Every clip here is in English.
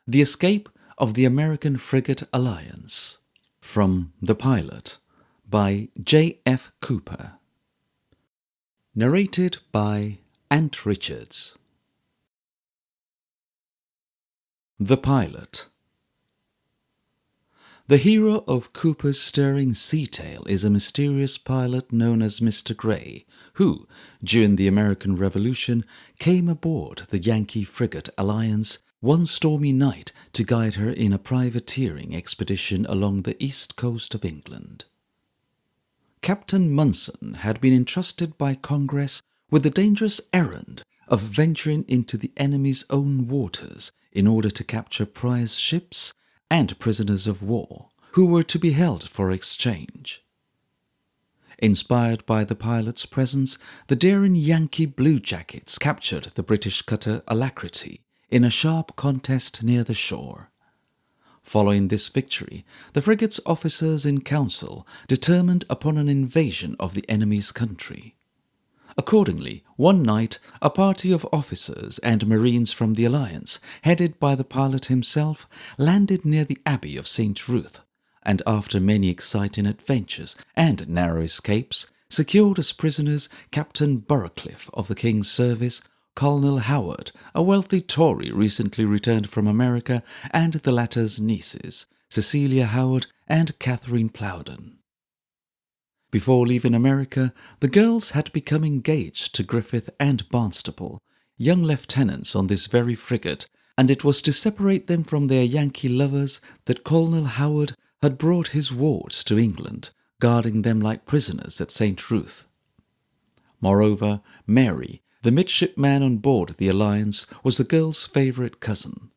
The Escape of the American Frigate Alliance. From The Pilot by J.F. Cooper. Narrated by Ant Richards. The Pilot. The hero of Cooper's stirring sea tale is a mysterious pilot known as Mr. Gray, who, during the American Revolution, came aboard the Yankee frigate Alliance one stormy night to guide her in a privateering expedition along the east coast of England. Captain Munson had been entrusted by Congress with the dangerous errand of venturing into the enemy's own waters in order to capture prize ships and prisoners of war, who were to be held for exchange. Inspired by the pilot's presence, the daring Yankee bluejackets captured the British cutter Alacrity in a sharp contest near the shore. Following this victory, the frigate's officers in council determined upon an invasion of the enemy's country. Accordingly, one night, a party of officers and marines from the Alliance, headed by the pilot himself, landed near the Abbey of St. Ruth, and after many exciting adventures and narrow escapes, secured as prisoners Captain Burrowcliffe of the King's service, Colonel Howard, a wealthy Tory recently returned from America, and the latter's nieces, Cecilia Howard and Catherine Plowden. Before leaving America, the girls had become engaged to Griffith and Barnstaple, young lieutenants on this very frigate, and it was to separate them from their Yankee lovers that Colonel Howard had brought his wards to England, guarding them like prisoners at St. Ruth. Moreover, Mary, the midshipman on board the Alliance, was the girls' favourite cousin.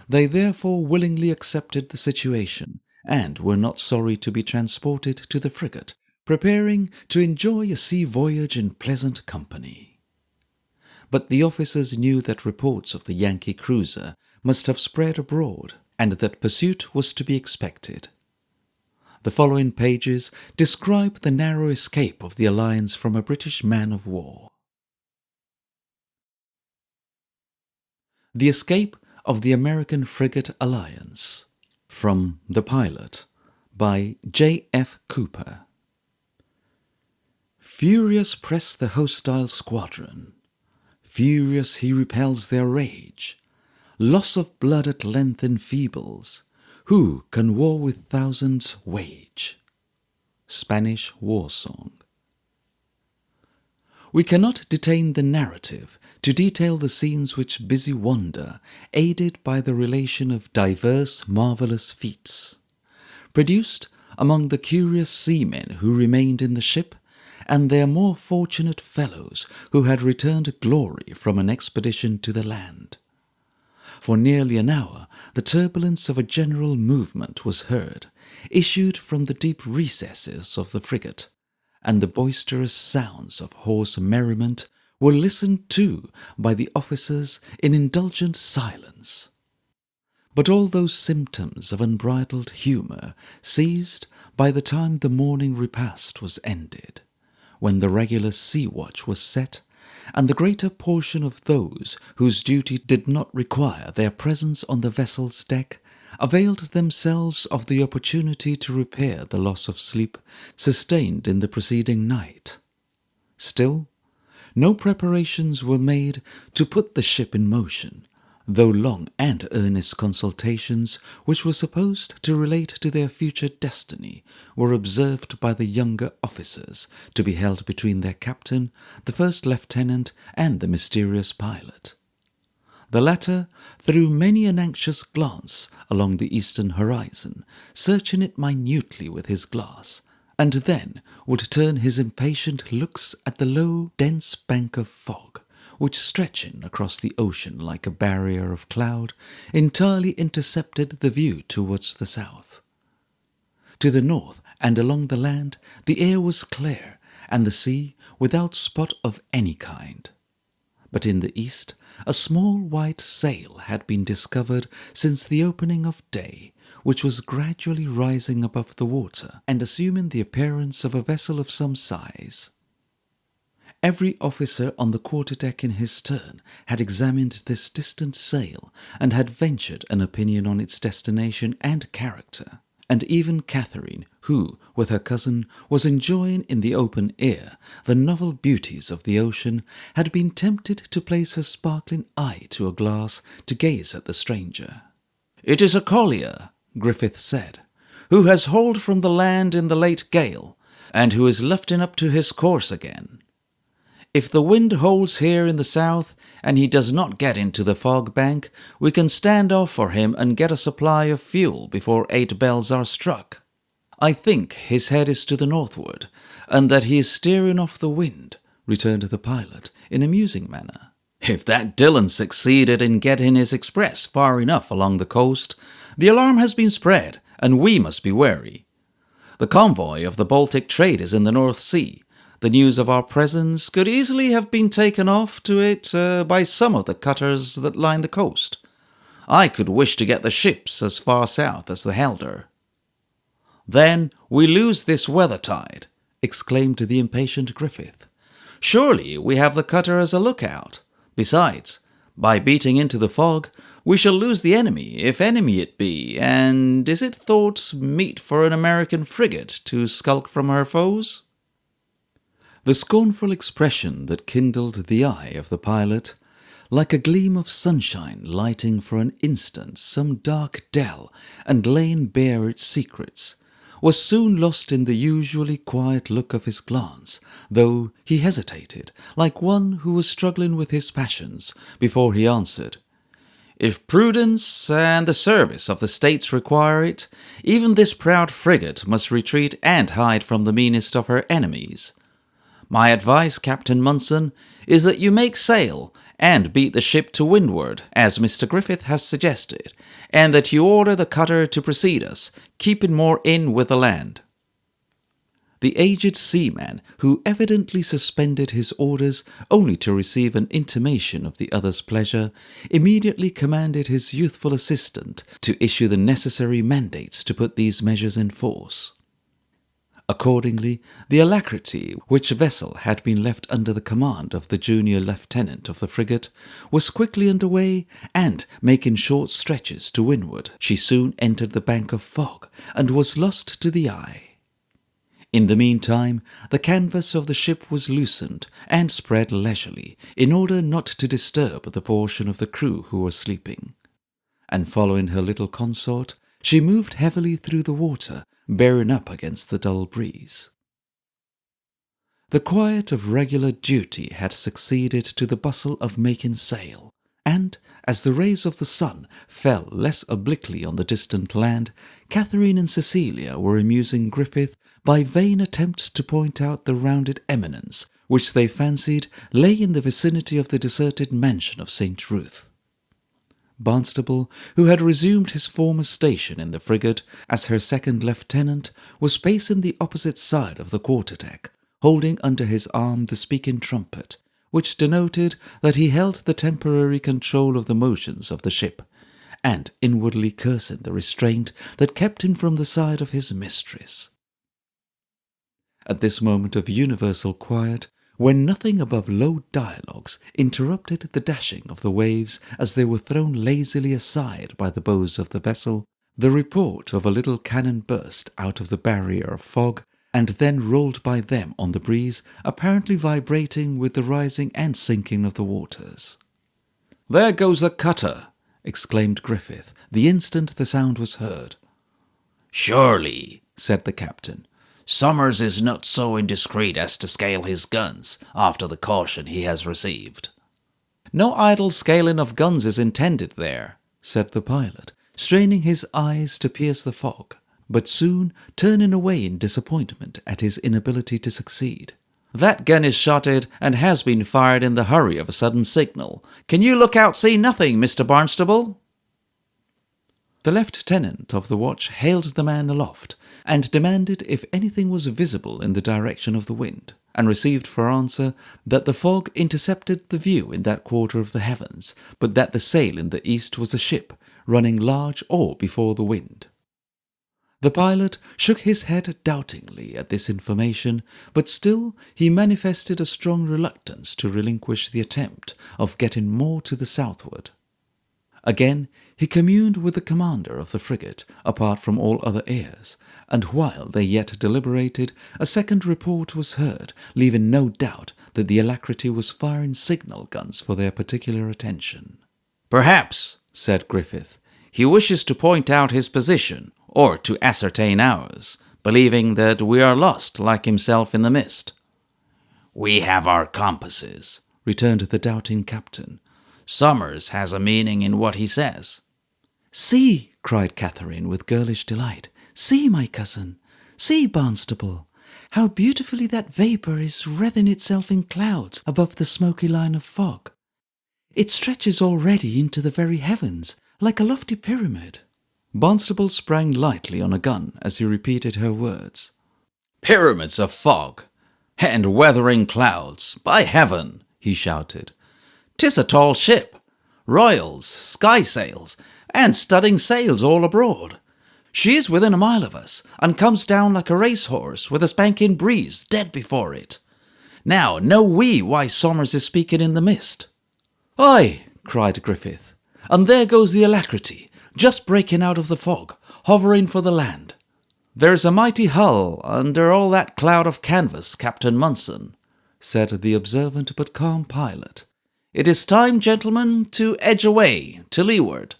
They therefore willingly accepted the situation, and were not sorry to be transported to the frigate, preparing to enjoy a sea voyage in pleasant company. But the officers knew that reports of the Yankee cruiser must have spread abroad, and that pursuit was to be expected. The following pages describe the narrow escape of the Alliance from a British man-of-war. The Escape of the American Frigate Alliance. From The Pilot by J.F. Cooper. Furious press the hostile squadron. Furious he repels their rage. Loss of blood at length enfeebles. Who can war with thousands wage? Spanish War Song. We cannot detain the narrative to detail the scenes which busy wonder, aided by the relation of diverse marvellous feats, produced among the curious seamen who remained in the ship, and their more fortunate fellows who had returned glory from an expedition to the land. For nearly an hour the turbulence of a general movement was heard, issued from the deep recesses of the frigate, and the boisterous sounds of hoarse merriment were listened to by the officers in indulgent silence. But all those symptoms of unbridled humour ceased by the time the morning repast was ended, when the regular sea watch was set, and the greater portion of those whose duty did not require their presence on the vessel's deck availed themselves of the opportunity to repair the loss of sleep sustained in the preceding night. Still, no preparations were made to put the ship in motion, though long and earnest consultations, which were supposed to relate to their future destiny, were observed by the younger officers to be held between their captain, the first lieutenant, and the mysterious pilot. The latter threw many an anxious glance along the eastern horizon, searching it minutely with his glass, and then would turn his impatient looks at the low, dense bank of fog, which, stretching across the ocean like a barrier of cloud, entirely intercepted the view towards the south. To the north and along the land the air was clear, and the sea without spot of any kind. But in the east a small white sail had been discovered since the opening of day, which was gradually rising above the water and assuming the appearance of a vessel of some size. Every officer on the quarterdeck in his turn had examined this distant sail and had ventured an opinion on its destination and character. And even Catherine, who, with her cousin, was enjoying in the open air the novel beauties of the ocean, had been tempted to place her sparkling eye to a glass to gaze at the stranger. "It is a collier," Griffith said, "who has hauled from the land in the late gale, and who is lifting up to his course again. If the wind holds here in the south, and he does not get into the fog bank, we can stand off for him and get a supply of fuel before 8 bells are struck. I think his head is to the northward, and that he is steering off the wind," returned the pilot in a musing manner. "If that Dillon succeeded in getting his express far enough along the coast, the alarm has been spread, and we must be wary. The convoy of the Baltic trade is in the North Sea. The news of our presence could easily have been taken off to it by some of the cutters that line the coast. I could wish to get the ships as far south as the Helder." "Then we lose this weather tide," exclaimed the impatient Griffith. "Surely we have the cutter as a lookout. Besides, by beating into the fog, we shall lose the enemy, if enemy it be, and is it thought meet for an American frigate to skulk from her foes?" The scornful expression that kindled the eye of the pilot, like a gleam of sunshine lighting for an instant some dark dell and laying bare its secrets, was soon lost in the usually quiet look of his glance, though he hesitated, like one who was struggling with his passions, before he answered, "If prudence and the service of the States require it, even this proud frigate must retreat and hide from the meanest of her enemies. My advice, Captain Munson, is that you make sail and beat the ship to windward, as Mr. Griffith has suggested, and that you order the cutter to precede us, keeping more in with the land." The aged seaman, who evidently suspended his orders only to receive an intimation of the other's pleasure, immediately commanded his youthful assistant to issue the necessary mandates to put these measures in force. Accordingly, the Alacrity, which vessel had been left under the command of the junior lieutenant of the frigate, was quickly under way, and, making short stretches to windward, she soon entered the bank of fog, and was lost to the eye. In the meantime, the canvas of the ship was loosened and spread leisurely, in order not to disturb the portion of the crew who were sleeping. And following her little consort, she moved heavily through the water, bearing up against the dull breeze. The quiet of regular duty had succeeded to the bustle of making sail, and, as the rays of the sun fell less obliquely on the distant land, Catherine and Cecilia were amusing Griffith by vain attempts to point out the rounded eminence which they fancied lay in the vicinity of the deserted mansion of St. Ruth. Barnstable, who had resumed his former station in the frigate as her second lieutenant, was pacing the opposite side of the quarterdeck, holding under his arm the speaking trumpet, which denoted that he held the temporary control of the motions of the ship, and inwardly cursing the restraint that kept him from the side of his mistress. At this moment of universal quiet, when nothing above low dialogues interrupted the dashing of the waves as they were thrown lazily aside by the bows of the vessel, the report of a little cannon burst out of the barrier of fog, and then rolled by them on the breeze, apparently vibrating with the rising and sinking of the waters. "There goes a cutter!" exclaimed Griffith, the instant the sound was heard. "Surely," said the captain, "Somers is not so indiscreet as to scale his guns after the caution he has received." "No idle scaling of guns is intended there," said the pilot, straining his eyes to pierce the fog, but soon turning away in disappointment at his inability to succeed. "That gun is shotted and has been fired in the hurry of a sudden signal. Can you look out see nothing, Mr. Barnstable?" The lieutenant of the watch hailed the man aloft, and demanded if anything was visible in the direction of the wind, and received for answer that the fog intercepted the view in that quarter of the heavens, but that the sail in the east was a ship, running large or before the wind. The pilot shook his head doubtingly at this information, but still he manifested a strong reluctance to relinquish the attempt of getting more to the southward. Again he communed with the commander of the frigate, apart from all other ears, and while they yet deliberated, a second report was heard, leaving no doubt that the Alacrity was firing signal guns for their particular attention. "Perhaps," said Griffith, "he wishes to point out his position, or to ascertain ours, believing that we are lost like himself in the mist." "We have our compasses," returned the doubting captain. "Summers has a meaning in what he says." "See," cried Catherine with girlish delight. "See, my cousin. See, Barnstable. How beautifully that vapour is wreathing itself in clouds above the smoky line of fog. It stretches already into the very heavens, like a lofty pyramid." Barnstable sprang lightly on a gun as he repeated her words. "Pyramids of fog, and weathering clouds, by heaven!" he shouted. "'Tis a tall ship, royals, skysails, and studding sails all abroad. She is within a mile of us, and comes down like a racehorse with a spanking breeze dead before it. Now know we why Somers is speaking in the mist." "Aye," cried Griffith, "and there goes the Alacrity, just breaking out of the fog, hovering for the land." "There's a mighty hull under all that cloud of canvas, Captain Munson," said the observant but calm pilot. "It is time, gentlemen, to edge away to leeward."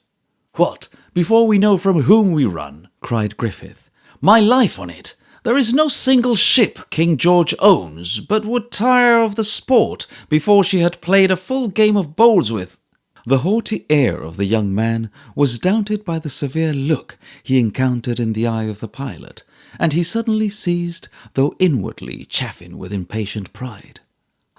"What, before we know from whom we run?" cried Griffith. "My life on it! There is no single ship King George owns but would tire of the sport before she had played a full game of bowls with—" The haughty air of the young man was daunted by the severe look he encountered in the eye of the pilot, and he suddenly ceased, though inwardly chafing with impatient pride.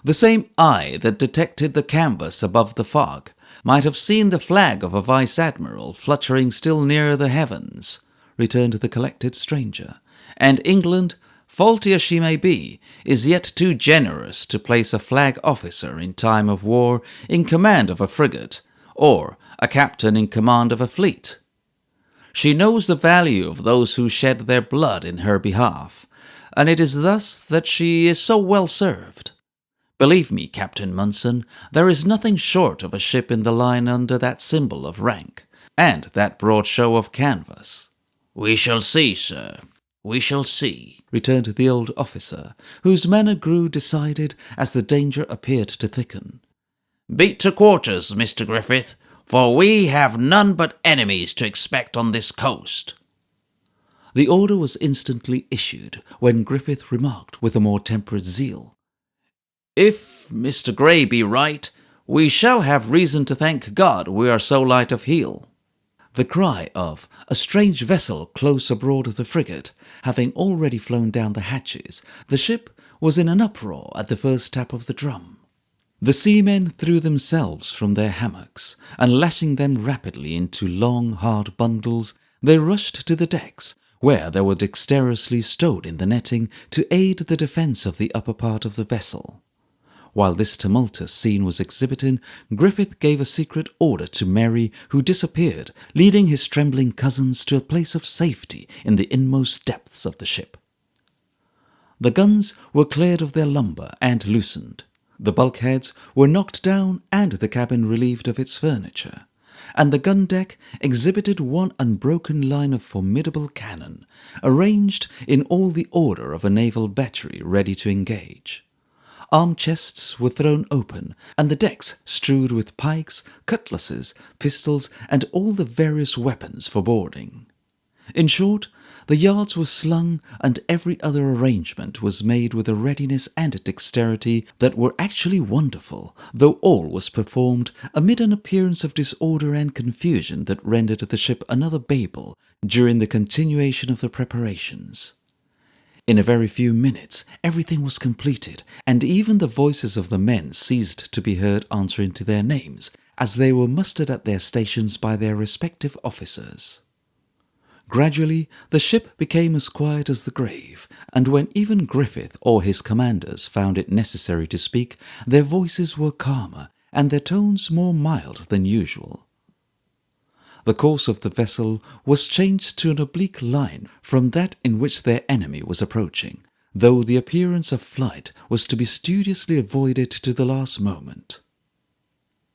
"The same eye that detected the canvas above the fog might have seen the flag of a vice-admiral fluttering still nearer the heavens," returned the collected stranger, "and England, faulty as she may be, is yet too generous to place a flag officer in time of war in command of a frigate, or a captain in command of a fleet. She knows the value of those who shed their blood in her behalf, and it is thus that she is so well served. Believe me, Captain Munson, there is nothing short of a ship in the line under that symbol of rank, and that broad show of canvas." "We shall see, sir. We shall see," returned the old officer, whose manner grew decided as the danger appeared to thicken. "Beat to quarters, Mr. Griffith, for we have none but enemies to expect on this coast." The order was instantly issued, when Griffith remarked with a more temperate zeal, "If Mr. Gray be right, we shall have reason to thank God we are so light of heel." The cry of "a strange vessel close aboard the frigate" having already flown down the hatches, the ship was in an uproar at the first tap of the drum. The seamen threw themselves from their hammocks, and lashing them rapidly into long, hard bundles, they rushed to the decks, where they were dexterously stowed in the netting to aid the defence of the upper part of the vessel. While this tumultuous scene was exhibiting, Griffith gave a secret order to Mary, who disappeared, leading his trembling cousins to a place of safety in the inmost depths of the ship. The guns were cleared of their lumber and loosened. The bulkheads were knocked down and the cabin relieved of its furniture, and the gun deck exhibited one unbroken line of formidable cannon, arranged in all the order of a naval battery ready to engage. Arm chests were thrown open, and the decks strewed with pikes, cutlasses, pistols, and all the various weapons for boarding. In short, the yards were slung, and every other arrangement was made with a readiness and dexterity that were actually wonderful, though all was performed amid an appearance of disorder and confusion that rendered the ship another Babel during the continuation of the preparations. In a very few minutes everything was completed, and even the voices of the men ceased to be heard answering to their names, as they were mustered at their stations by their respective officers. Gradually the ship became as quiet as the grave, and when even Griffith or his commanders found it necessary to speak, their voices were calmer, and their tones more mild than usual. The course of the vessel was changed to an oblique line from that in which their enemy was approaching, though the appearance of flight was to be studiously avoided to the last moment.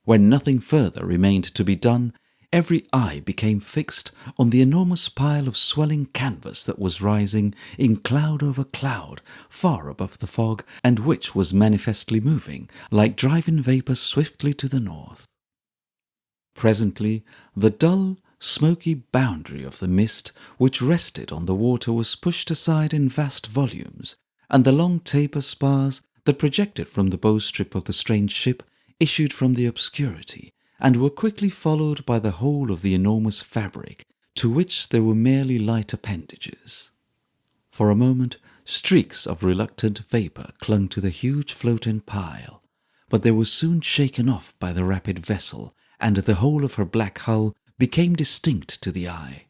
When nothing further remained to be done, every eye became fixed on the enormous pile of swelling canvas that was rising in cloud over cloud far above the fog, and which was manifestly moving like driving vapour swiftly to the north. Presently the dull, smoky boundary of the mist which rested on the water was pushed aside in vast volumes, and the long taper spars that projected from the bowstrip of the strange ship issued from the obscurity, and were quickly followed by the whole of the enormous fabric, to which there were merely light appendages. For a moment streaks of reluctant vapour clung to the huge floating pile, but they were soon shaken off by the rapid vessel, and the whole of her black hull became distinct to the eye.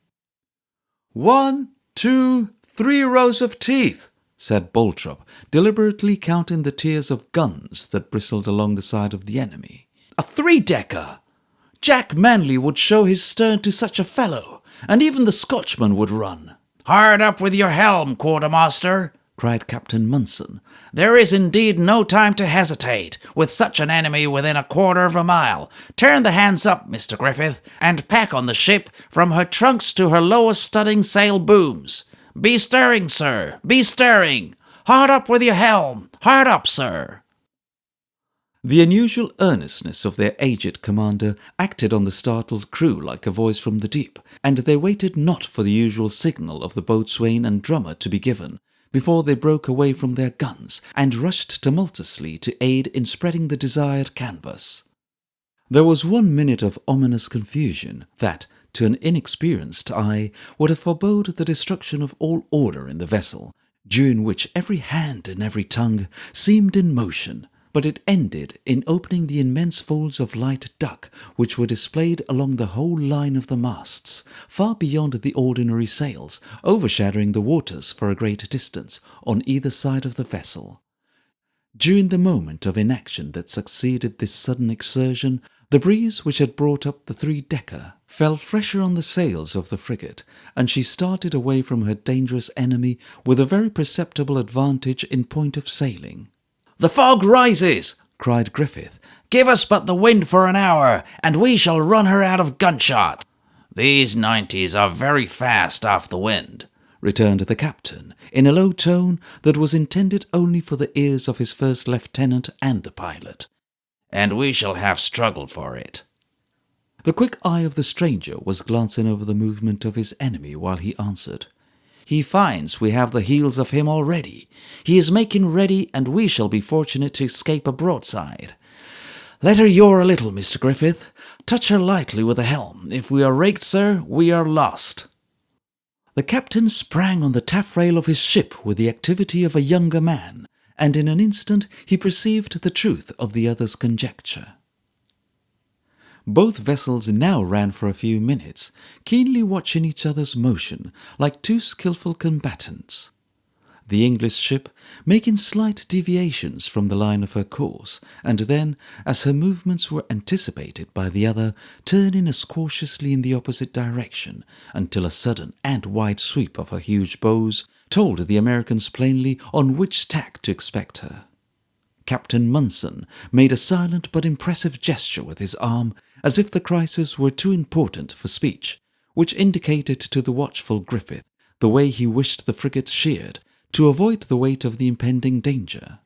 1, 2, 3 rows of teeth, said Boltrop, deliberately counting the tiers of guns that bristled along the side of the enemy. A 3-decker! Jack Manley would show his stern to such a fellow, and even the Scotchman would run. Hard up with your helm, quartermaster, cried Captain Munson. There is indeed no time to hesitate, with such an enemy within a quarter of a mile. Turn the hands up, Mr. Griffith, and pack on the ship from her trunks to her lowest studding sail booms. Be stirring, sir, be stirring. Hard up with your helm, hard up, sir. The unusual earnestness of their aged commander acted on the startled crew like a voice from the deep, and they waited not for the usual signal of the boatswain and drummer to be given, before they broke away from their guns and rushed tumultuously to aid in spreading the desired canvas. There was 1 minute of ominous confusion that, to an inexperienced eye, would have forebode the destruction of all order in the vessel, during which every hand and every tongue seemed in motion, but it ended in opening the immense folds of light duck which were displayed along the whole line of the masts, far beyond the ordinary sails, overshadowing the waters for a great distance on either side of the vessel. During the moment of inaction that succeeded this sudden exertion, the breeze which had brought up the 3-decker fell fresher on the sails of the frigate, and she started away from her dangerous enemy with a very perceptible advantage in point of sailing. The fog rises, cried Griffith. Give us but the wind for an hour, and we shall run her out of gunshot. These 90s are very fast off the wind, returned the captain, in a low tone that was intended only for the ears of his first lieutenant and the pilot. And we shall have struggle for it. The quick eye of the stranger was glancing over the movement of his enemy while he answered. He finds we have the heels of him already. He is making ready, and we shall be fortunate to escape a broadside. Let her yore a little, Mr. Griffith. Touch her lightly with the helm. If we are raked, sir, we are lost. The captain sprang on the taffrail of his ship with the activity of a younger man, and in an instant he perceived the truth of the other's conjecture. Both vessels now ran for a few minutes, keenly watching each other's motion, like 2 skilful combatants. The English ship making slight deviations from the line of her course, and then, as her movements were anticipated by the other, turning as cautiously in the opposite direction, until a sudden and wide sweep of her huge bows told the Americans plainly on which tack to expect her. Captain Munson made a silent but impressive gesture with his arm, as if the crisis were too important for speech, which indicated to the watchful Griffith the way he wished the frigate sheered, to avoid the weight of the impending danger.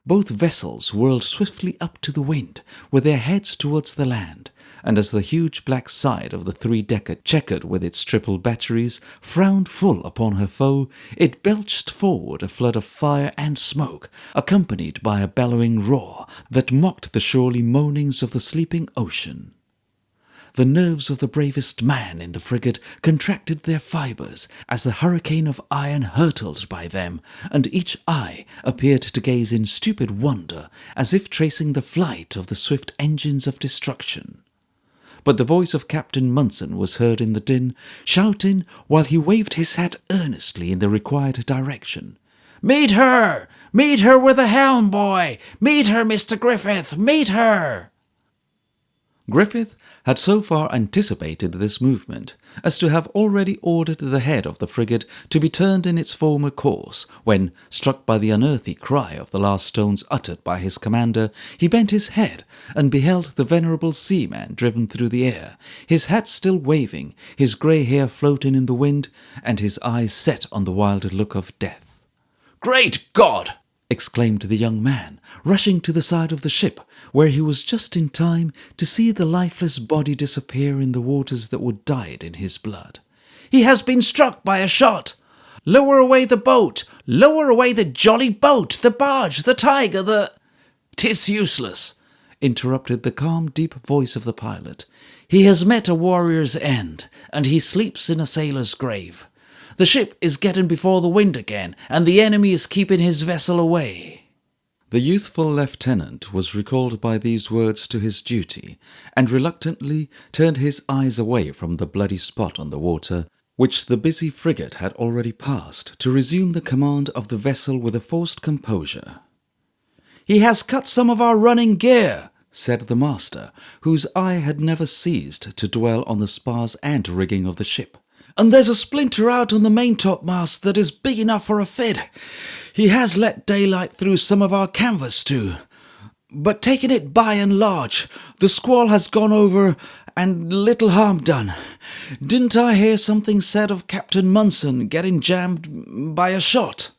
Both vessels whirled swiftly up to the wind, with their heads towards the land, and as the huge black side of the 3-decker, checkered with its triple batteries, frowned full upon her foe, it belched forward a flood of fire and smoke, accompanied by a bellowing roar that mocked the surely moanings of the sleeping ocean. The nerves of the bravest man in the frigate contracted their fibres as the hurricane of iron hurtled by them, and each eye appeared to gaze in stupid wonder, as if tracing the flight of the swift engines of destruction. But the voice of Captain Munson was heard in the din, shouting while he waved his hat earnestly in the required direction. "Meet her! Meet her with the helm, boy! Meet her, Mr. Griffith! Meet her!" Griffith had so far anticipated this movement as to have already ordered the head of the frigate to be turned in its former course, when, struck by the unearthly cry of the last stones uttered by his commander, he bent his head and beheld the venerable seaman driven through the air, his hat still waving, his grey hair floating in the wind, and his eyes set on the wild look of death. "Great God!" exclaimed the young man, rushing to the side of the ship, where he was just in time to see the lifeless body disappear in the waters that would dyed in his blood. "He has been struck by a shot! Lower away the boat! Lower away the jolly boat! The barge! The tiger! the—" "'Tis useless," interrupted the calm, deep voice of the pilot. "He has met a warrior's end, and he sleeps in a sailor's grave. The ship is getting before the wind again, and the enemy is keeping his vessel away." The youthful lieutenant was recalled by these words to his duty, and reluctantly turned his eyes away from the bloody spot on the water, which the busy frigate had already passed, to resume the command of the vessel with a forced composure. "He has cut some of our running gear," said the master, whose eye had never ceased to dwell on the spars and rigging of the ship. "And there's a splinter out on the maintopmast that is big enough for a fid. He has let daylight through some of our canvas too. But taking it by and large, the squall has gone over and little harm done. Didn't I hear something said of Captain Munson getting jammed by a shot?"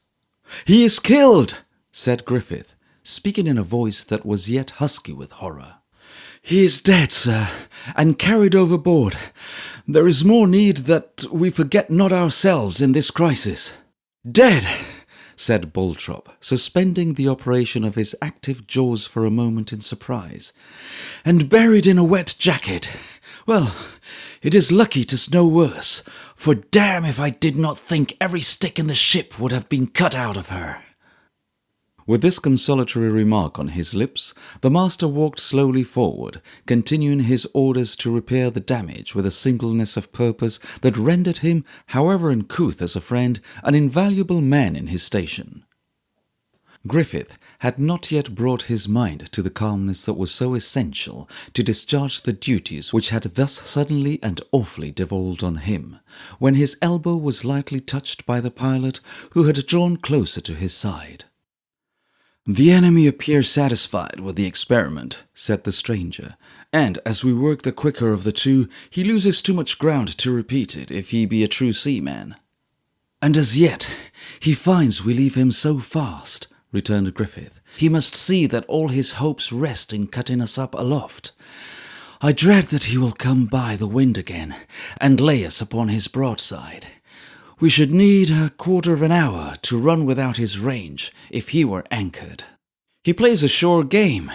"He is killed," said Griffith, speaking in a voice that was yet husky with horror. "He is dead, sir, and carried overboard. There is more need that we forget not ourselves in this crisis." "Dead," said Boltrop, suspending the operation of his active jaws for a moment in surprise, "and buried in a wet jacket. Well, it is lucky 'tis no worse, for damn if I did not think every stick in the ship would have been cut out of her." With this consolatory remark on his lips, the master walked slowly forward, continuing his orders to repair the damage with a singleness of purpose that rendered him, however uncouth as a friend, an invaluable man in his station. Griffith had not yet brought his mind to the calmness that was so essential to discharge the duties which had thus suddenly and awfully devolved on him, when his elbow was lightly touched by the pilot, who had drawn closer to his side. "The enemy appears satisfied with the experiment," said the stranger, "and as we work the quicker of the two, he loses too much ground to repeat it if he be a true seaman." "And as yet he finds we leave him so fast," returned Griffith. "He must see that all his hopes rest in cutting us up aloft. I dread that he will come by the wind again, and lay us upon his broadside. We should need a quarter of an hour to run without his range if he were anchored. He plays a sure game.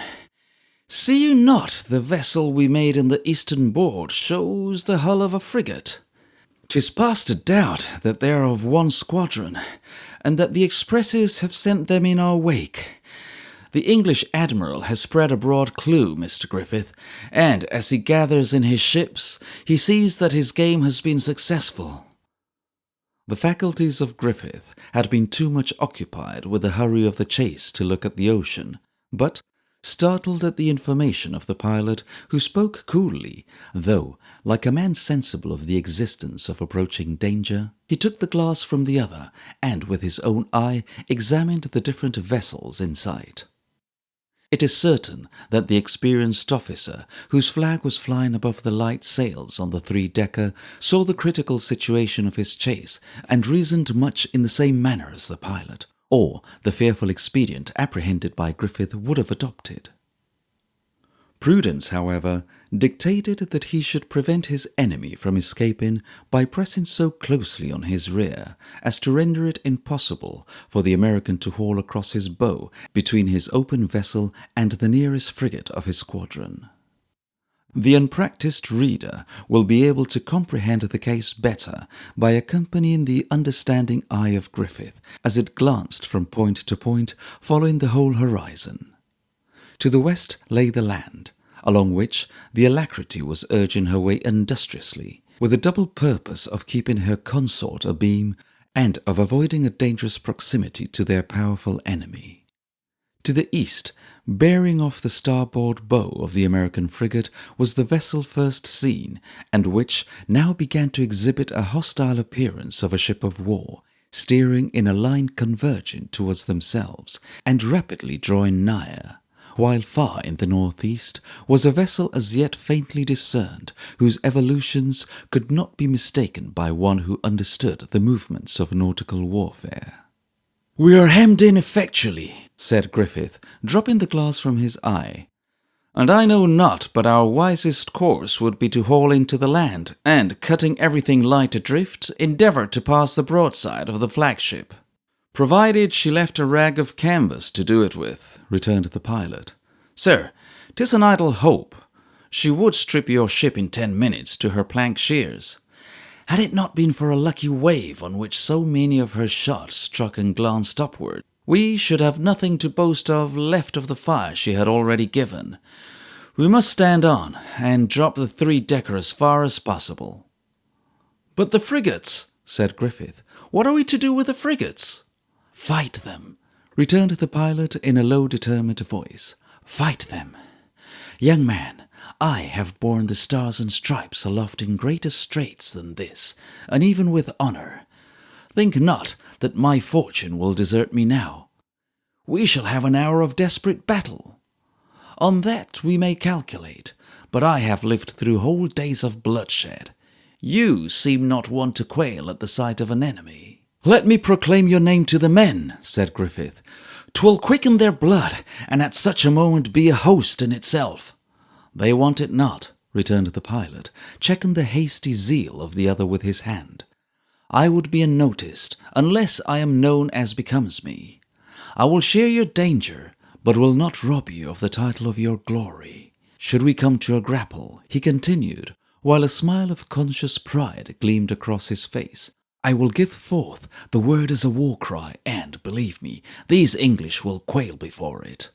See you not the vessel we made in the eastern board shows the hull of a frigate? 'Tis past a doubt that they are of one squadron, and that the expresses have sent them in our wake. The English admiral has spread a broad clue, Mr. Griffith, and as he gathers in his ships, he sees that his game has been successful." The faculties of Griffith had been too much occupied with the hurry of the chase to look at the ocean, but, startled at the information of the pilot, who spoke coolly, though, like a man sensible of the existence of approaching danger, he took the glass from the other, and with his own eye examined the different vessels in sight. It is certain that the experienced officer, whose flag was flying above the light sails on the three-decker, saw the critical situation of his chase, and reasoned much in the same manner as the pilot, or the fearful expedient apprehended by Griffith would have adopted. Prudence, however, dictated that he should prevent his enemy from escaping by pressing so closely on his rear as to render it impossible for the American to haul across his bow between his open vessel and the nearest frigate of his squadron. The unpractised reader will be able to comprehend the case better by accompanying the understanding eye of Griffith as it glanced from point to point, following the whole horizon. To the west lay the land, along which the Alacrity was urging her way industriously, with the double purpose of keeping her consort abeam and of avoiding a dangerous proximity to their powerful enemy. To the east, bearing off the starboard bow of the American frigate, was the vessel first seen, and which now began to exhibit a hostile appearance of a ship of war, steering in a line converging towards themselves, and rapidly drawing nigher, while far in the northeast was a vessel as yet faintly discerned, whose evolutions could not be mistaken by one who understood the movements of nautical warfare. "We are hemmed in effectually," said Griffith, dropping the glass from his eye, "and I know not but our wisest course would be to haul into the land, and, cutting everything light adrift, endeavour to pass the broadside of the flagship." "Provided she left a rag of canvas to do it with," returned the pilot. "Sir, 'tis an idle hope. She would strip your ship in 10 minutes to her plank shears. Had it not been for a lucky wave on which so many of her shots struck and glanced upward, we should have nothing to boast of left of the fire she had already given. We must stand on, and drop the 3-decker as far as possible." "But the frigates," said Griffith. "What are we to do with the frigates?" "Fight them," returned the pilot in a low, determined voice. "Fight them. Young man, I have borne the stars and stripes aloft in greater straits than this, and even with honour. Think not that my fortune will desert me now. We shall have an hour of desperate battle. On that we may calculate, but I have lived through whole days of bloodshed. You seem not one to quail at the sight of an enemy." "Let me proclaim your name to the men," said Griffith. "'Twill quicken their blood, and at such a moment be a host in itself." "They want it not," returned the pilot, checking the hasty zeal of the other with his hand. "I would be unnoticed, unless I am known as becomes me. I will share your danger, but will not rob you of the title of your glory. Should we come to a grapple," he continued, while a smile of conscious pride gleamed across his face, "I will give forth the word as a war cry, and, believe me, these English will quail before it."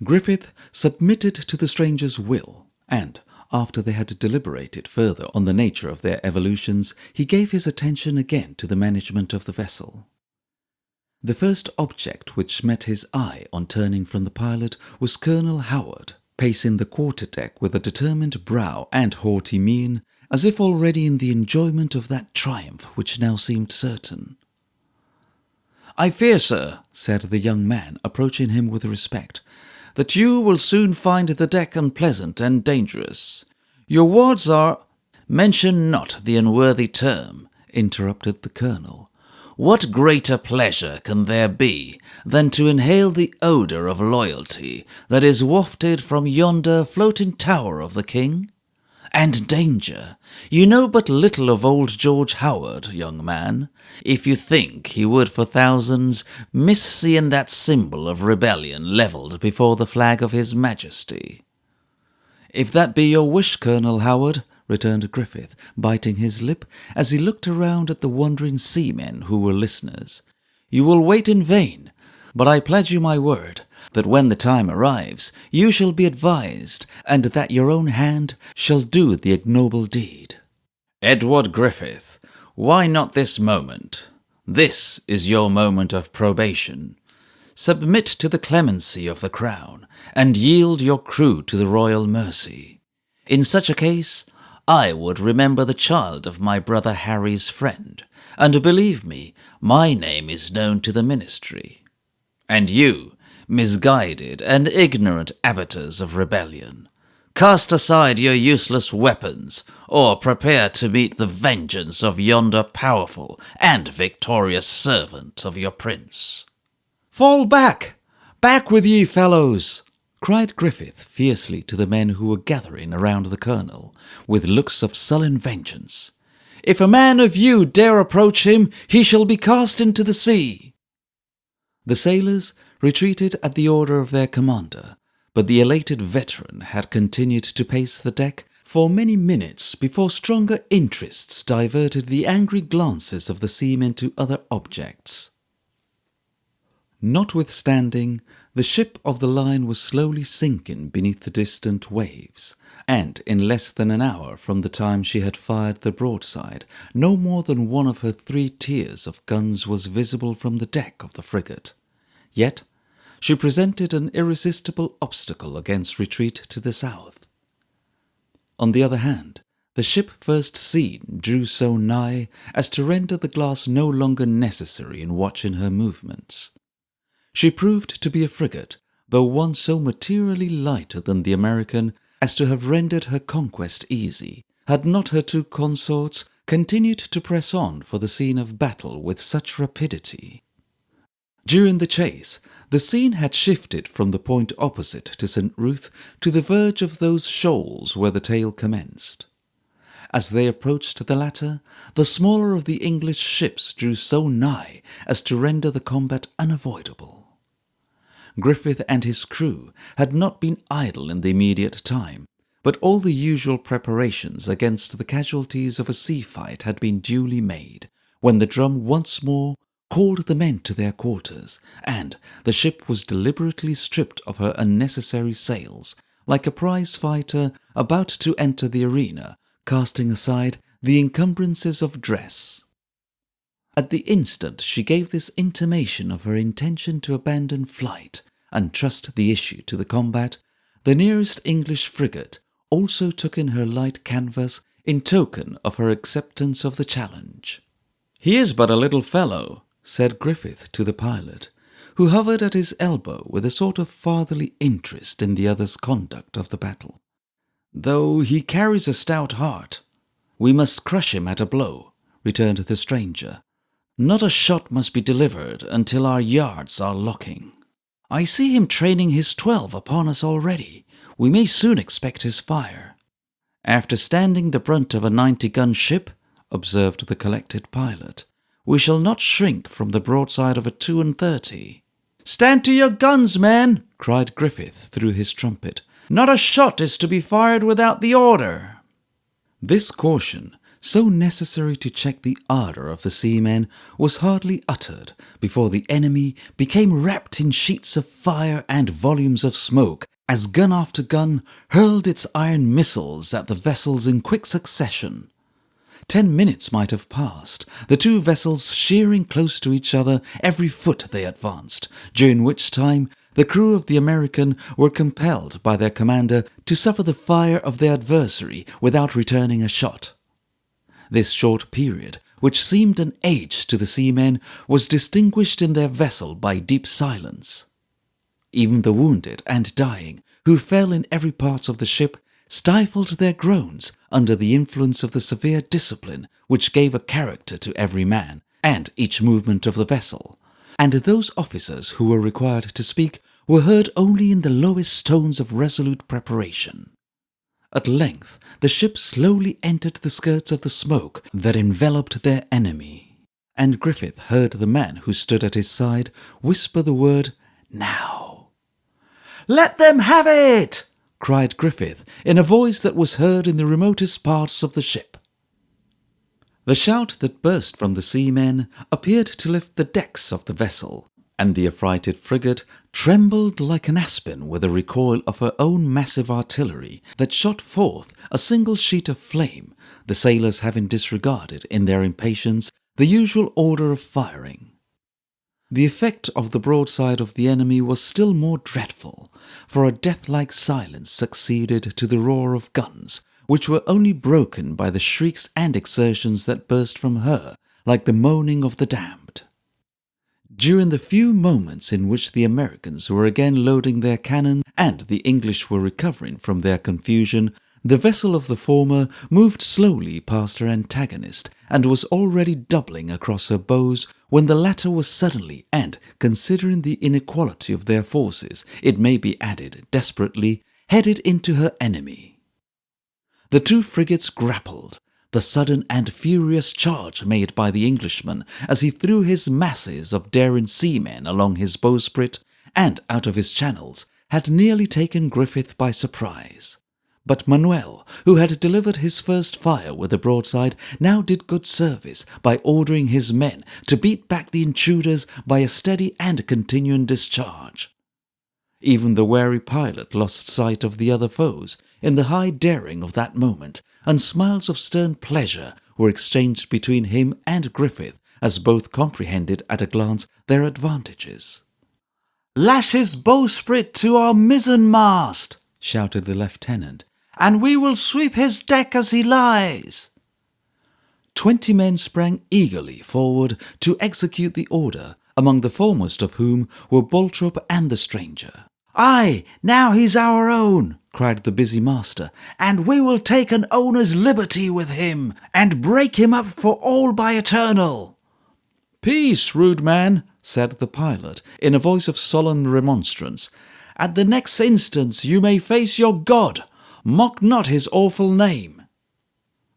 Griffith submitted to the stranger's will, and, after they had deliberated further on the nature of their evolutions, he gave his attention again to the management of the vessel. The first object which met his eye on turning from the pilot was Colonel Howard, pacing the quarter-deck with a determined brow and haughty mien, as if already in the enjoyment of that triumph which now seemed certain. "I fear, sir," said the young man, approaching him with respect, "that you will soon find the deck unpleasant and dangerous. Your wards are—" "Mention not the unworthy term," interrupted the colonel. "What greater pleasure can there be than to inhale the odour of loyalty that is wafted from yonder floating tower of the king? And danger. You know but little of old George Howard, young man, if you think he would for thousands miss seeing that symbol of rebellion levelled before the flag of his majesty." "If that be your wish, Colonel Howard," returned Griffith, biting his lip, as he looked around at the wondering seamen who were listeners, "you will wait in vain. But I pledge you my word that when the time arrives, you shall be advised, and that your own hand shall do the ignoble deed." "Edward Griffith, why not this moment? This is your moment of probation. Submit to the clemency of the crown, and yield your crew to the royal mercy. In such a case, I would remember the child of my brother Harry's friend, and believe me, my name is known to the ministry. And you, misguided and ignorant abettors of rebellion, cast aside your useless weapons, or prepare to meet the vengeance of yonder powerful and victorious servant of your prince." "Fall back! Back with ye, fellows!" cried Griffith fiercely to the men who were gathering around the colonel, with looks of sullen vengeance. "If a man of you dare approach him, he shall be cast into the sea." The sailors retreated at the order of their commander, but the elated veteran had continued to pace the deck for many minutes before stronger interests diverted the angry glances of the seamen to other objects. Notwithstanding, the ship of the line was slowly sinking beneath the distant waves, and in less than an hour from the time she had fired the broadside, no more than one of her 3 tiers of guns was visible from the deck of the frigate. Yet, she presented an irresistible obstacle against retreat to the south. On the other hand, the ship first seen drew so nigh as to render the glass no longer necessary in watching her movements. She proved to be a frigate, though one so materially lighter than the American as to have rendered her conquest easy, had not her two consorts continued to press on for the scene of battle with such rapidity. During the chase, the scene had shifted from the point opposite to St. Ruth to the verge of those shoals where the tale commenced. As they approached the latter, the smaller of the English ships drew so nigh as to render the combat unavoidable. Griffith and his crew had not been idle in the immediate time, but all the usual preparations against the casualties of a sea fight had been duly made, when the drum once more called the men to their quarters, and the ship was deliberately stripped of her unnecessary sails, like a prize fighter about to enter the arena, casting aside the encumbrances of dress. At the instant she gave this intimation of her intention to abandon flight and trust the issue to the combat, the nearest English frigate also took in her light canvas in token of her acceptance of the challenge. "He is but a little fellow," said Griffith to the pilot, who hovered at his elbow with a sort of fatherly interest in the other's conduct of the battle, "though he carries a stout heart." "We must crush him at a blow," returned the stranger. "Not a shot must be delivered until our yards are locking. I see him training his 12 upon us already. We may soon expect his fire." "After standing the brunt of a 90-gun ship," observed the collected pilot, "we shall not shrink from the broadside of a 32. "Stand to your guns, men!" cried Griffith through his trumpet. "Not a shot is to be fired without the order." This caution, so necessary to check the ardour of the seamen, was hardly uttered before the enemy became wrapped in sheets of fire and volumes of smoke, as gun after gun hurled its iron missiles at the vessels in quick succession. 10 minutes might have passed, the two vessels sheering close to each other every foot they advanced, during which time the crew of the American were compelled by their commander to suffer the fire of their adversary without returning a shot. This short period, which seemed an age to the seamen, was distinguished in their vessel by deep silence. Even the wounded and dying, who fell in every part of the ship, stifled their groans under the influence of the severe discipline which gave a character to every man and each movement of the vessel, and those officers who were required to speak were heard only in the lowest tones of resolute preparation. At length the ship slowly entered the skirts of the smoke that enveloped their enemy, and Griffith heard the man who stood at his side whisper the word, "Now." "Let them have it!" cried Griffith in a voice that was heard in the remotest parts of the ship. The shout that burst from the seamen appeared to lift the decks of the vessel, and the affrighted frigate trembled like an aspen with the recoil of her own massive artillery that shot forth a single sheet of flame, the sailors having disregarded in their impatience the usual order of firing. The effect of the broadside of the enemy was still more dreadful, for a death-like silence succeeded to the roar of guns, which were only broken by the shrieks and exertions that burst from her like the moaning of the damned. During the few moments in which the Americans were again loading their cannon and the English were recovering from their confusion, the vessel of the former moved slowly past her antagonist and was already doubling across her bows when the latter was suddenly, and considering the inequality of their forces, it may be added desperately, headed into her enemy. The two frigates grappled. The sudden and furious charge made by the Englishman as he threw his masses of daring seamen along his bowsprit and out of his channels had nearly taken Griffith by surprise. But Manuel, who had delivered his first fire with a broadside, now did good service by ordering his men to beat back the intruders by a steady and continuing discharge. Even the wary pilot lost sight of the other foes in the high daring of that moment, and smiles of stern pleasure were exchanged between him and Griffith as both comprehended at a glance their advantages. "Lash his bowsprit to our mizzen-mast," shouted the lieutenant, "and we will sweep his deck as he lies." 20 men sprang eagerly forward to execute the order, among the foremost of whom were Boltrop and the stranger. "Aye, now he's our own," cried the busy master, "and we will take an owner's liberty with him, and break him up for all by eternal." "Peace, rude man," said the pilot, in a voice of solemn remonstrance. "At the next instance you may face your God. Mock not his awful name."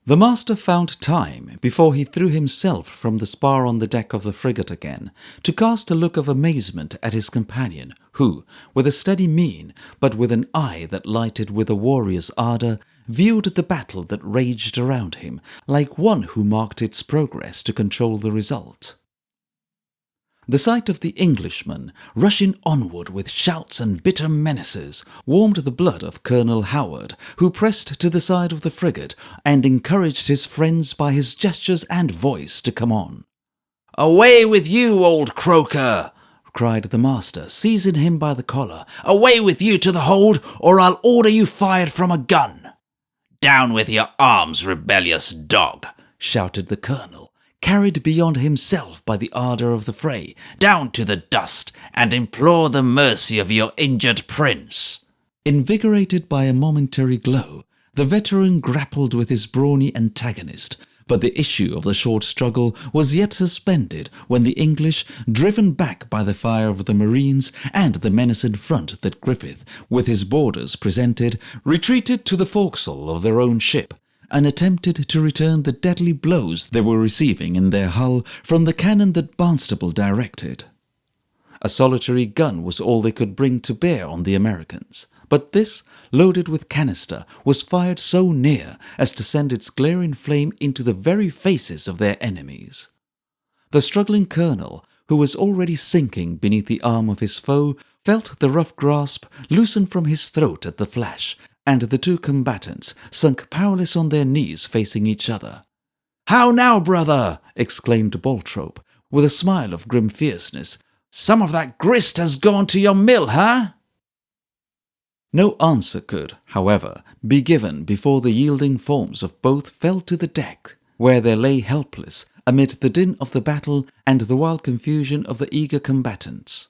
The master found time, before he threw himself from the spar on the deck of the frigate again, to cast a look of amazement at his companion, who, with a steady mien, but with an eye that lighted with a warrior's ardour, viewed the battle that raged around him, like one who marked its progress to control the result. The sight of the Englishman, rushing onward with shouts and bitter menaces, warmed the blood of Colonel Howard, who pressed to the side of the frigate and encouraged his friends by his gestures and voice to come on. "Away with you, old croaker!" cried the master, seizing him by the collar. "Away with you to the hold, or I'll order you fired from a gun." "Down with your arms, rebellious dog!" shouted the colonel, carried beyond himself by the ardour of the fray. "Down to the dust, and implore the mercy of your injured prince." Invigorated by a momentary glow, the veteran grappled with his brawny antagonist, but the issue of the short struggle was yet suspended when the English, driven back by the fire of the Marines and the menacing front that Griffith, with his boarders, presented, retreated to the forecastle of their own ship, and attempted to return the deadly blows they were receiving in their hull from the cannon that Barnstable directed. A solitary gun was all they could bring to bear on the Americans, but this, loaded with canister, was fired so near as to send its glaring flame into the very faces of their enemies. The struggling colonel, who was already sinking beneath the arm of his foe, felt the rough grasp loosen from his throat at the flash, and the two combatants sunk powerless on their knees facing each other. "How now, brother?" exclaimed Boltrop, with a smile of grim fierceness. "Some of that grist has gone to your mill, huh?" No answer could, however, be given before the yielding forms of both fell to the deck, where they lay helpless amid the din of the battle and the wild confusion of the eager combatants.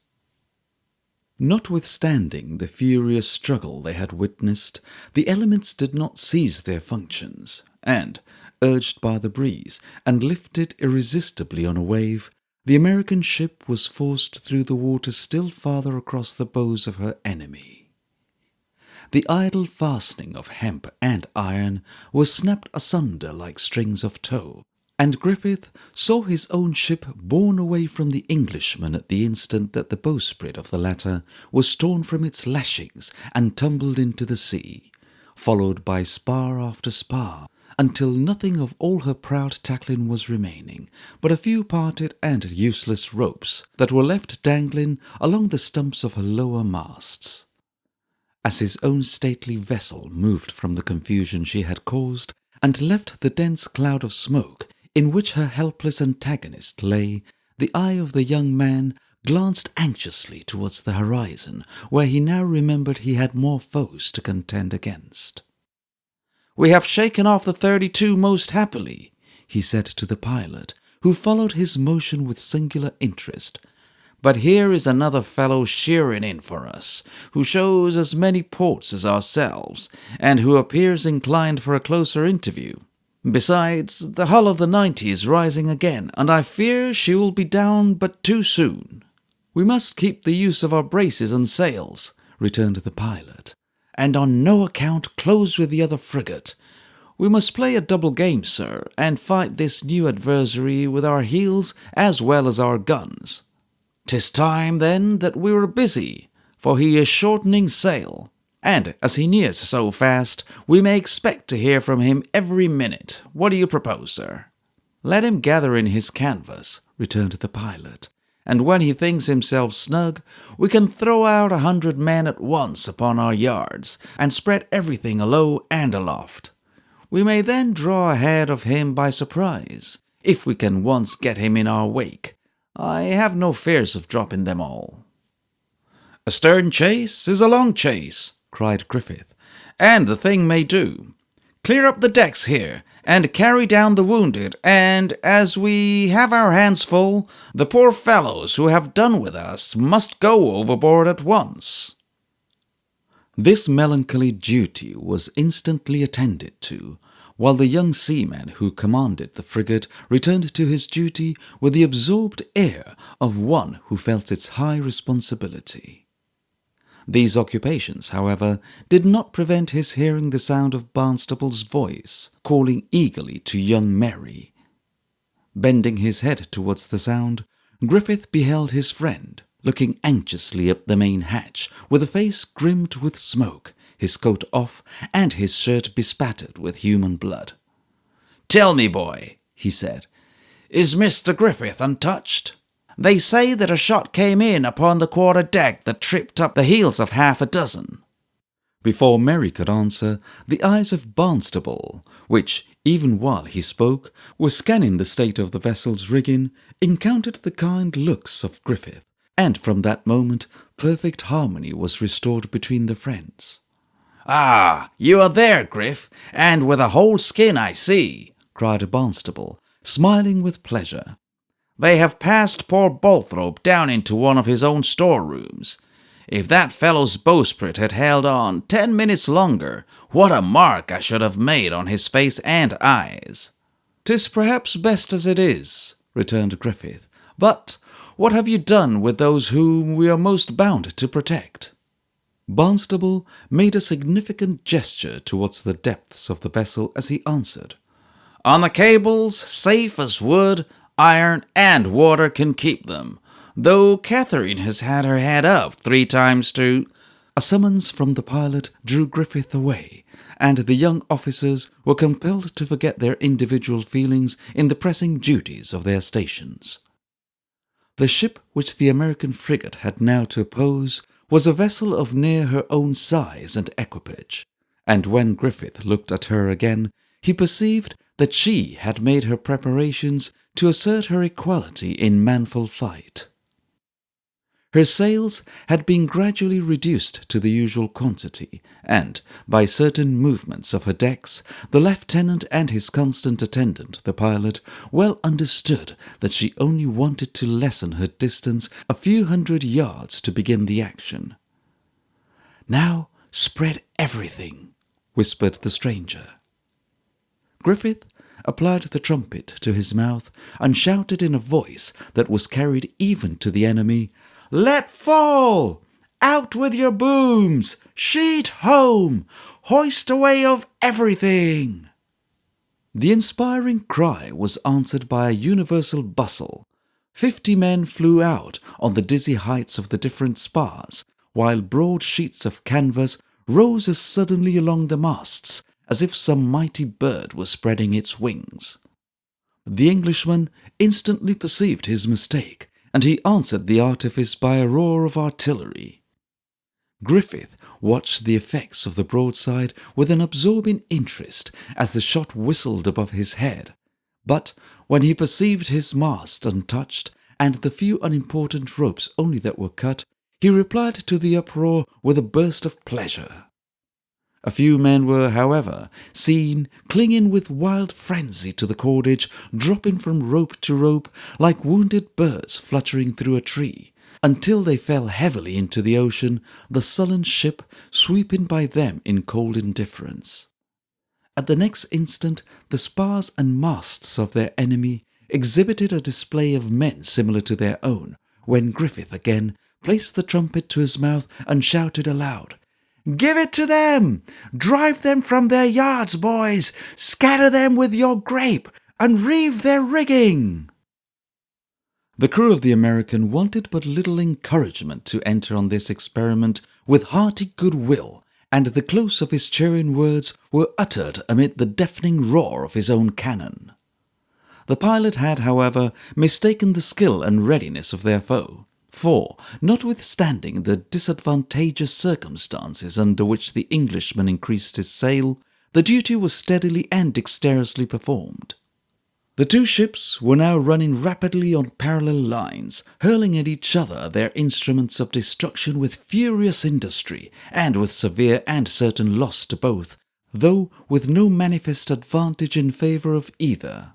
Notwithstanding the furious struggle they had witnessed, the elements did not cease their functions, and, urged by the breeze and lifted irresistibly on a wave, the American ship was forced through the water still farther across the bows of her enemy. The idle fastening of hemp and iron was snapped asunder like strings of tow, and Griffith saw his own ship borne away from the Englishman at the instant that the bowsprit of the latter was torn from its lashings and tumbled into the sea, followed by spar after spar, until nothing of all her proud tackling was remaining, but a few parted and useless ropes that were left dangling along the stumps of her lower masts. As his own stately vessel moved from the confusion she had caused, and left the dense cloud of smoke in which her helpless antagonist lay, the eye of the young man glanced anxiously towards the horizon, where he now remembered he had more foes to contend against. "We have shaken off the 32 most happily," he said to the pilot, who followed his motion with singular interest. "But here is another fellow sheering in for us, who shows as many ports as ourselves, and who appears inclined for a closer interview. Besides, the hull of the 90 is rising again, and I fear she will be down but too soon." "We must keep the use of our braces and sails," returned the pilot, "and on no account close with the other frigate. We must play a double game, sir, and fight this new adversary with our heels as well as our guns. 'Tis time, then, that we were busy, for he is shortening sail, and as he nears so fast, we may expect to hear from him every minute. What do you propose, sir?" "Let him gather in his canvas," returned the pilot, "and when he thinks himself snug, we can throw out 100 men at once upon our yards, and spread everything alow and aloft. We may then draw ahead of him by surprise, if we can once get him in our wake. I have no fears of dropping them all." "A stern chase is a long chase," cried Griffith, "and the thing may do. Clear up the decks here, and carry down the wounded, and as we have our hands full, the poor fellows who have done with us must go overboard at once." This melancholy duty was instantly attended to, while the young seaman who commanded the frigate returned to his duty with the absorbed air of one who felt its high responsibility. These occupations, however, did not prevent his hearing the sound of Barnstable's voice calling eagerly to young Mary. Bending his head towards the sound, Griffith beheld his friend, looking anxiously up the main hatch, with a face grimmed with smoke, his coat off, and his shirt bespattered with human blood. "Tell me, boy," he said, "is Mr. Griffith untouched? They say that a shot came in upon the quarter-deck that tripped up the heels of half a dozen." Before Mary could answer, the eyes of Barnstable, which, even while he spoke, were scanning the state of the vessel's rigging, encountered the kind looks of Griffith, and from that moment perfect harmony was restored between the friends. "Ah, you are there, Griff, and with a whole skin, I see," cried Barnstable, smiling with pleasure. "They have passed poor Bolthrope down into one of his own storerooms. If that fellow's bowsprit had held on 10 minutes longer, what a mark I should have made on his face and eyes." "'Tis perhaps best as it is," returned Griffith. "But what have you done with those whom we are most bound to protect?" Barnstable made a significant gesture towards the depths of the vessel as he answered, "On the cables, safe as wood, iron, and water can keep them, though Catherine has had her head up 3 times to—" A summons from the pilot drew Griffith away, and the young officers were compelled to forget their individual feelings in the pressing duties of their stations. The ship which the American frigate had now to oppose was a vessel of near her own size and equipage, and when Griffith looked at her again, he perceived that she had made her preparations to assert her equality in manful fight. Her sails had been gradually reduced to the usual quantity, and, by certain movements of her decks, the lieutenant and his constant attendant, the pilot, well understood that she only wanted to lessen her distance a few hundred yards to begin the action. "Now spread everything," whispered the stranger. Griffith applied the trumpet to his mouth and shouted in a voice that was carried even to the enemy, "Let fall! Out with your booms! Sheet home! Hoist away of everything!" The inspiring cry was answered by a universal bustle. 50 men flew out on the dizzy heights of the different spars, while broad sheets of canvas rose as suddenly along the masts as if some mighty bird were spreading its wings. The Englishman instantly perceived his mistake, and he answered the artifice by a roar of artillery. Griffith watched the effects of the broadside with an absorbing interest as the shot whistled above his head, but when he perceived his mast untouched and the few unimportant ropes only that were cut, he replied to the uproar with a burst of pleasure. A few men were, however, seen clinging with wild frenzy to the cordage, dropping from rope to rope like wounded birds fluttering through a tree, until they fell heavily into the ocean, the sullen ship sweeping by them in cold indifference. At the next instant, the spars and masts of their enemy exhibited a display of men similar to their own, when Griffith again placed the trumpet to his mouth and shouted aloud, "Give it to them! Drive them from their yards, boys! Scatter them with your grape, and reeve their rigging!" The crew of the American wanted but little encouragement to enter on this experiment with hearty goodwill, and the close of his cheering words were uttered amid the deafening roar of his own cannon. The pilot had, however, mistaken the skill and readiness of their foe, for, notwithstanding the disadvantageous circumstances under which the Englishman increased his sail, the duty was steadily and dexterously performed. The two ships were now running rapidly on parallel lines, hurling at each other their instruments of destruction with furious industry, and with severe and certain loss to both, though with no manifest advantage in favour of either.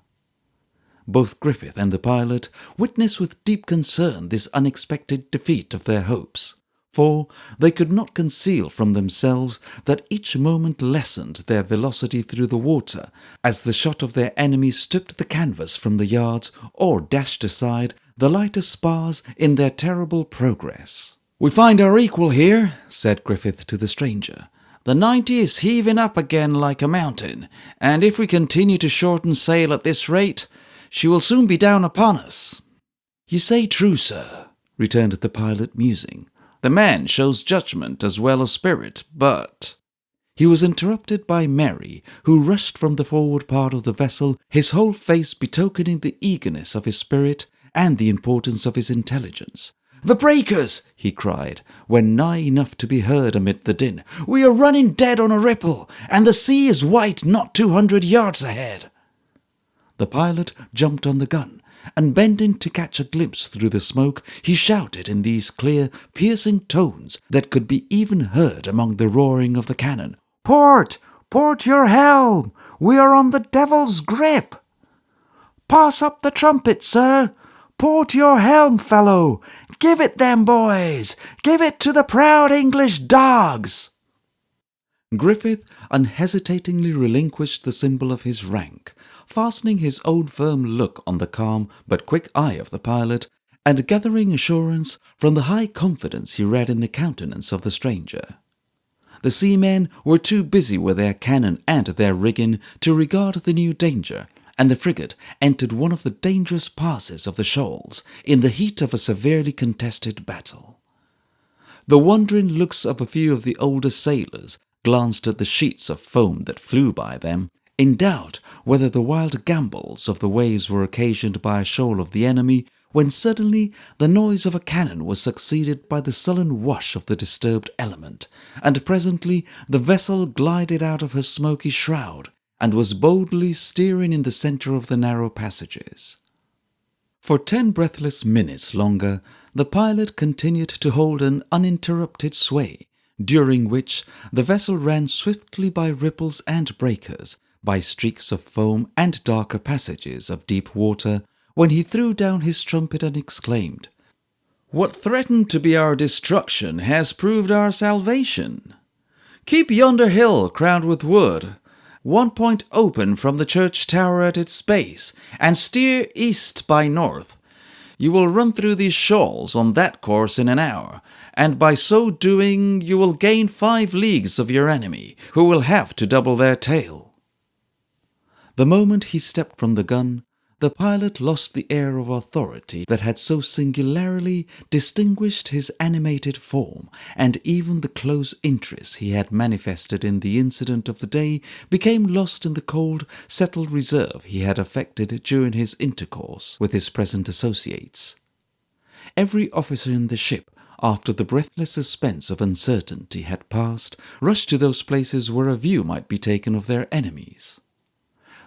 Both Griffith and the pilot witnessed with deep concern this unexpected defeat of their hopes, for they could not conceal from themselves that each moment lessened their velocity through the water as the shot of their enemies stripped the canvas from the yards or dashed aside the lighter spars in their terrible progress. "We find our equal here," said Griffith to the stranger. "The 90 is heaving up again like a mountain, and if we continue to shorten sail at this rate, she will soon be down upon us." "You say true, sir," returned the pilot, musing. "The man shows judgment as well as spirit, but—" He was interrupted by Mary, who rushed from the forward part of the vessel, his whole face betokening the eagerness of his spirit and the importance of his intelligence. "The breakers!" he cried, when nigh enough to be heard amid the din. "We are running dead on a ripple, and the sea is white not 200 yards ahead." The pilot jumped on the gun, and bending to catch a glimpse through the smoke, he shouted in these clear, piercing tones that could be even heard among the roaring of the cannon, "Port! Port your helm! We are on the devil's grip!" "Pass up the trumpet, sir! Port your helm, fellow! Give it them, boys! Give it to the proud English dogs!" Griffith unhesitatingly relinquished the symbol of his rank, fastening his own firm look on the calm but quick eye of the pilot, and gathering assurance from the high confidence he read in the countenance of the stranger. The seamen were too busy with their cannon and their rigging to regard the new danger, and the frigate entered one of the dangerous passes of the shoals in the heat of a severely contested battle. The wondering looks of a few of the older sailors glanced at the sheets of foam that flew by them, in doubt whether the wild gambols of the waves were occasioned by a shoal of the enemy, when suddenly the noise of a cannon was succeeded by the sullen wash of the disturbed element, and presently the vessel glided out of her smoky shroud, and was boldly steering in the centre of the narrow passages. For 10 breathless minutes longer the pilot continued to hold an uninterrupted sway, during which the vessel ran swiftly by ripples and breakers, by streaks of foam and darker passages of deep water, when he threw down his trumpet and exclaimed, "What threatened to be our destruction has proved our salvation. Keep yonder hill crowned with wood, 1 point open from the church tower at its base, and steer east by north. You will run through these shoals on that course in an hour, and by so doing you will gain 5 leagues of your enemy, who will have to double their tail." The moment he stepped from the gun, the pilot lost the air of authority that had so singularly distinguished his animated form, and even the close interest he had manifested in the incident of the day became lost in the cold, settled reserve he had affected during his intercourse with his present associates. Every officer in the ship, after the breathless suspense of uncertainty had passed, rushed to those places where a view might be taken of their enemies.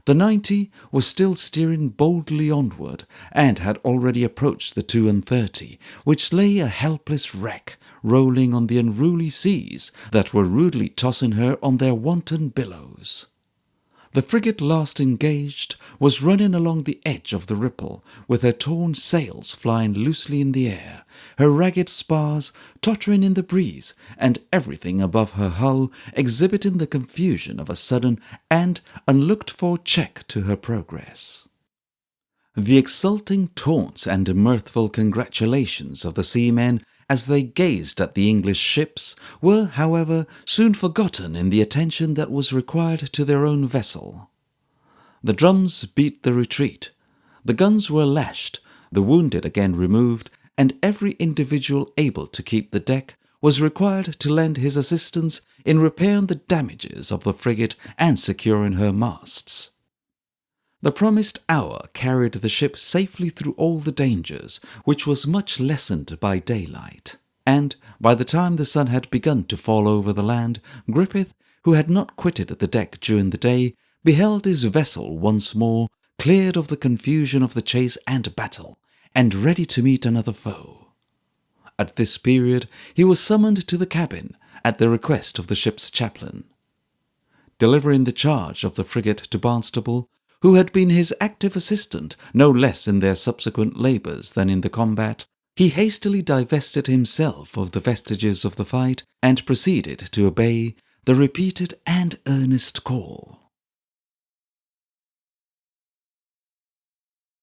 The 90 was still steering boldly onward, and had already approached the 32, which lay a helpless wreck, rolling on the unruly seas that were rudely tossing her on their wanton billows. The frigate last engaged was running along the edge of the ripple, with her torn sails flying loosely in the air, her ragged spars tottering in the breeze, and everything above her hull exhibiting the confusion of a sudden and unlooked-for check to her progress. The exulting taunts and mirthful congratulations of the seamen as they gazed at the English ships were, however, soon forgotten in the attention that was required to their own vessel. The drums beat the retreat, the guns were lashed, the wounded again removed, and every individual able to keep the deck was required to lend his assistance in repairing the damages of the frigate and securing her masts. The promised hour carried the ship safely through all the dangers, which was much lessened by daylight, and by the time the sun had begun to fall over the land, Griffith, who had not quitted the deck during the day, beheld his vessel once more cleared of the confusion of the chase and battle, and ready to meet another foe. At this period he was summoned to the cabin at the request of the ship's chaplain. Delivering the charge of the frigate to Barnstable, who had been his active assistant no less in their subsequent labours than in the combat, he hastily divested himself of the vestiges of the fight and proceeded to obey the repeated and earnest call.